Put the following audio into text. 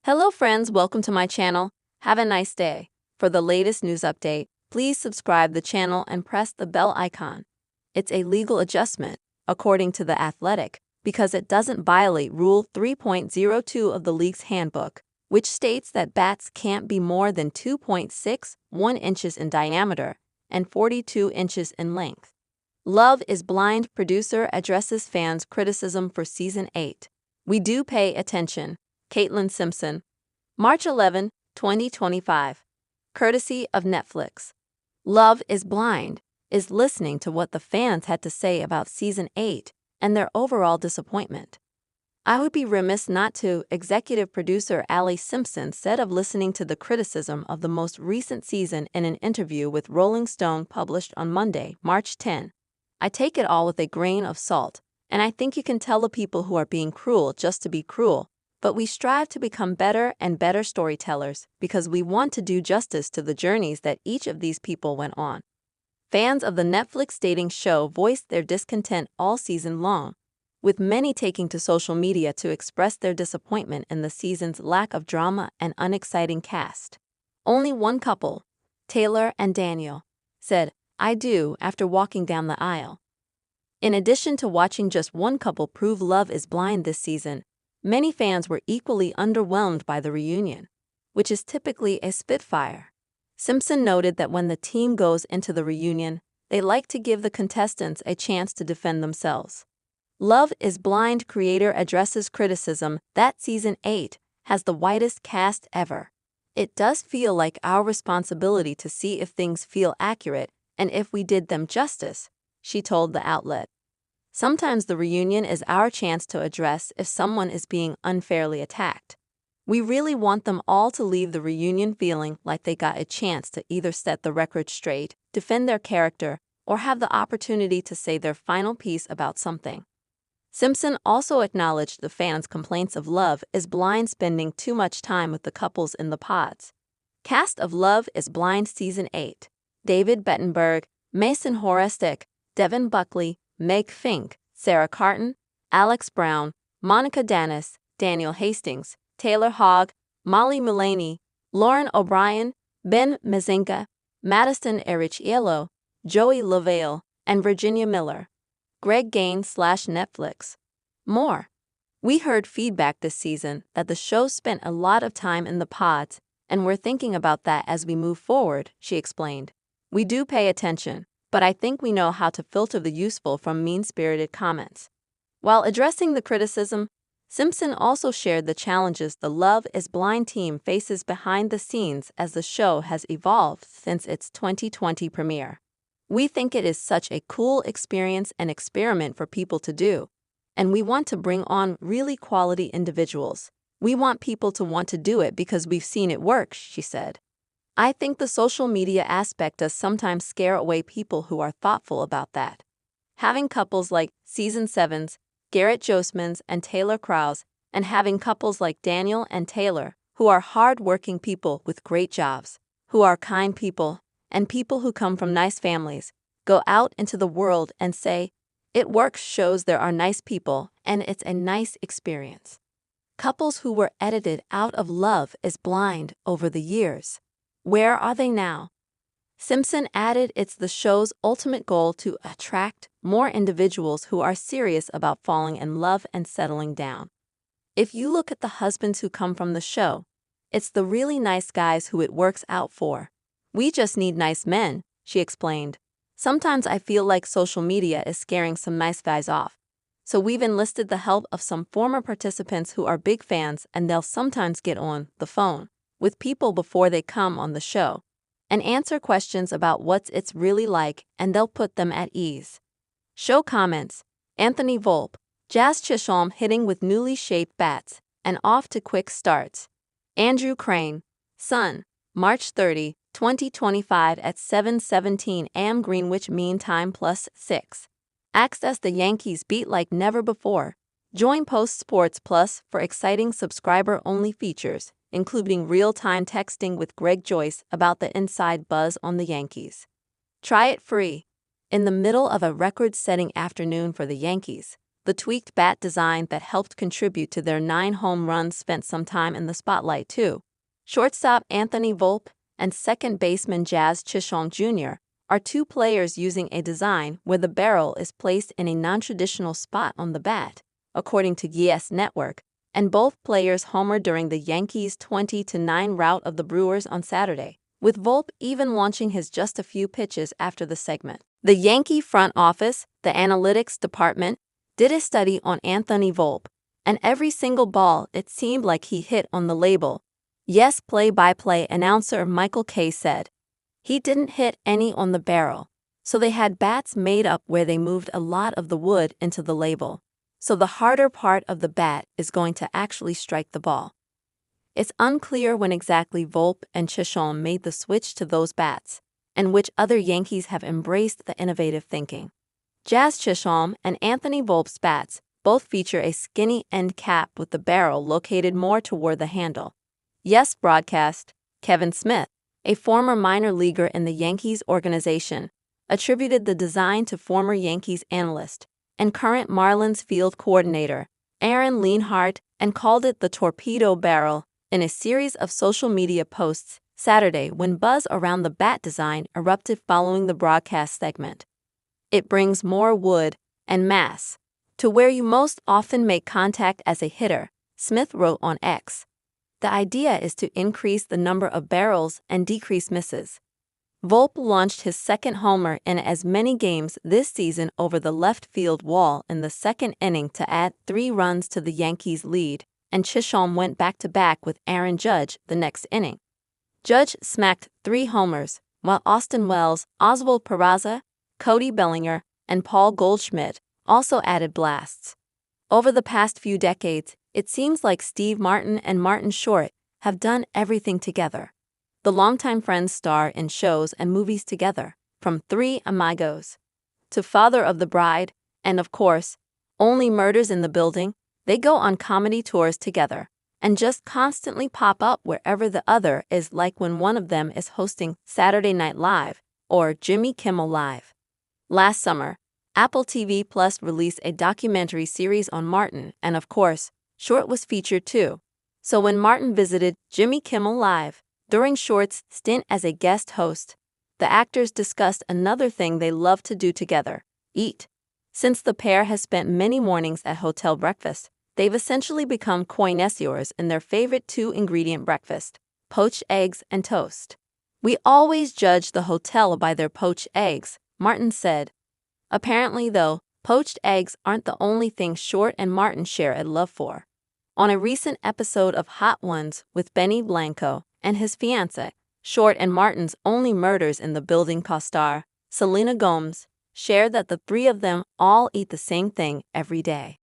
Hello friends, welcome to my channel. Have a nice day. For the latest news update, please subscribe the channel and press the bell icon. It's a legal adjustment, according to The Athletic, because it doesn't violate Rule 3.02 of the league's handbook, which states that bats can't be more than 2.61 inches in diameter and 42 inches in length. Love is Blind producer addresses fans' criticism for Season 8. We do pay attention. Caitlin Simpson, March 11, 2025. Courtesy of Netflix. Love is Blind is listening to what the fans had to say about Season 8 and their overall disappointment. I would be remiss not to, executive producer Ali Simpson said of listening to the criticism of the most recent season in an interview with Rolling Stone published on Monday, March 10. I take it all with a grain of salt, and I think you can tell the people who are being cruel just to be cruel. But we strive to become better and better storytellers because we want to do justice to the journeys that each of these people went on. Fans of the Netflix dating show voiced their discontent all season long, with many taking to social media to express their disappointment in the season's lack of drama and unexciting cast. Only one couple, Taylor and Daniel, said, "I do," after walking down the aisle. In addition to watching just one couple prove love is blind this season, many fans were equally underwhelmed by the reunion, which is typically a spitfire. Simpson noted that when the team goes into the reunion, they like to give the contestants a chance to defend themselves. Love is Blind creator addresses criticism that Season 8 has the widest cast ever. It does feel like our responsibility to see if things feel accurate and if we did them justice, she told the outlet. Sometimes the reunion is our chance to address if someone is being unfairly attacked. We really want them all to leave the reunion feeling like they got a chance to either set the record straight, defend their character, or have the opportunity to say their final piece about something. Simpson also acknowledged the fans' complaints of Love is Blind spending too much time with the couples in the pods. Cast of Love is Blind Season 8: David Bettenberg, Mason Horestick, Devin Buckley, Meg Fink, Sarah Carton, Alex Brown, Monica Danis, Daniel Hastings, Taylor Hogg, Molly Mulaney, Lauren O'Brien, Ben Mazinga, Madison Erichiello, Joey Lavale, and Virginia Miller. Greg Gaines/Netflix. More. We heard feedback this season that the show spent a lot of time in the pods, and we're thinking about that as we move forward, she explained. We do pay attention, but I think we know how to filter the useful from mean-spirited comments. While addressing the criticism, Simpson also shared the challenges the Love is Blind team faces behind the scenes as the show has evolved since its 2020 premiere. We think it is such a cool experience and experiment for people to do, and we want to bring on really quality individuals. We want people to want to do it because we've seen it work, she said. I think the social media aspect does sometimes scare away people who are thoughtful about that. Having couples like Season 7's Garrett Josemans and Taylor Krause, and having couples like Daniel and Taylor, who are hard-working people with great jobs, who are kind people, and people who come from nice families, go out into the world and say, "It works," shows there are nice people and it's a nice experience. Couples who were edited out of Love is Blind over the years. Where are they now? Simpson added it's the show's ultimate goal to attract more individuals who are serious about falling in love and settling down. If you look at the husbands who come from the show, it's the really nice guys who it works out for. We just need nice men, she explained. Sometimes I feel like social media is scaring some nice guys off. So we've enlisted the help of some former participants who are big fans, and they'll sometimes get on the phone with people before they come on the show and answer questions about what it's really like, and they'll put them at ease. Show comments: Anthony Volpe, Jazz Chisholm hitting with newly shaped bats and off to quick starts. Andrew Crane, Sun, March 30, 2025 at 7:17 a.m. Greenwich Mean Time +6. Access the Yankees beat like never before. Join Post Sports Plus for exciting subscriber-only features, including real-time texting with Greg Joyce about the inside buzz on the Yankees. Try it free. In the middle of a record-setting afternoon for the Yankees, The tweaked bat design that helped contribute to their 9 home runs spent some time in the spotlight too. Shortstop Anthony Volpe and second baseman Jazz Chisholm Jr. are two players using a design where the barrel is placed in a non-traditional spot on the bat, according to YES Network, and both players homered during the Yankees' 20-9 rout of the Brewers on Saturday, with Volpe even launching his just a few pitches after the segment. The Yankee front office, the analytics department, did a study on Anthony Volpe, and every single ball it seemed like he hit on the label. YES play-by-play announcer Michael Kay said, "He didn't hit any on the barrel, so they had bats made up where they moved a lot of the wood into the label. So the harder part of the bat is going to actually strike the ball." It's unclear when exactly Volpe and Chisholm made the switch to those bats, and which other Yankees have embraced the innovative thinking. Jazz Chisholm and Anthony Volpe's bats both feature a skinny end cap with the barrel located more toward the handle. YES broadcast Kevin Smith, a former minor leaguer in the Yankees organization, attributed the design to former Yankees analyst and current Marlins field coordinator Aaron Leonhardt and called it the torpedo barrel in a series of social media posts Saturday when buzz around the bat design erupted following the broadcast segment. "It brings more wood and mass to where you most often make contact as a hitter," Smith wrote on X. "The idea is to increase the number of barrels and decrease misses." Volpe launched his second homer in as many games this season over the left field wall in the second inning to add 3 runs to the Yankees' lead, and Chisholm went back-to-back with Aaron Judge the next inning. Judge smacked 3 homers, while Austin Wells, Oswald Peraza, Cody Bellinger, and Paul Goldschmidt also added blasts. Over the past few decades, it seems like Steve Martin and Martin Short have done everything together. The longtime friends star in shows and movies together, from Three Amigos to Father of the Bride, and of course, Only Murders in the Building. They go on comedy tours together and just constantly pop up wherever the other is, like when one of them is hosting Saturday Night Live or Jimmy Kimmel Live. Last summer, Apple TV Plus released a documentary series on Martin, and of course, Short was featured too. So when Martin visited Jimmy Kimmel Live during Short's stint as a guest host, the actors discussed another thing they love to do together: eat. Since the pair has spent many mornings at hotel breakfast, they've essentially become connoisseurs in their favorite 2-ingredient breakfast: poached eggs and toast. "We always judge the hotel by their poached eggs," Martin said. Apparently, though, poached eggs aren't the only thing Short and Martin share a love for. On a recent episode of Hot Ones with Benny Blanco and his fiancée, Short and Martin's Only Murders in the Building co-star, Selena Gomez, shared that the 3 of them all eat the same thing every day.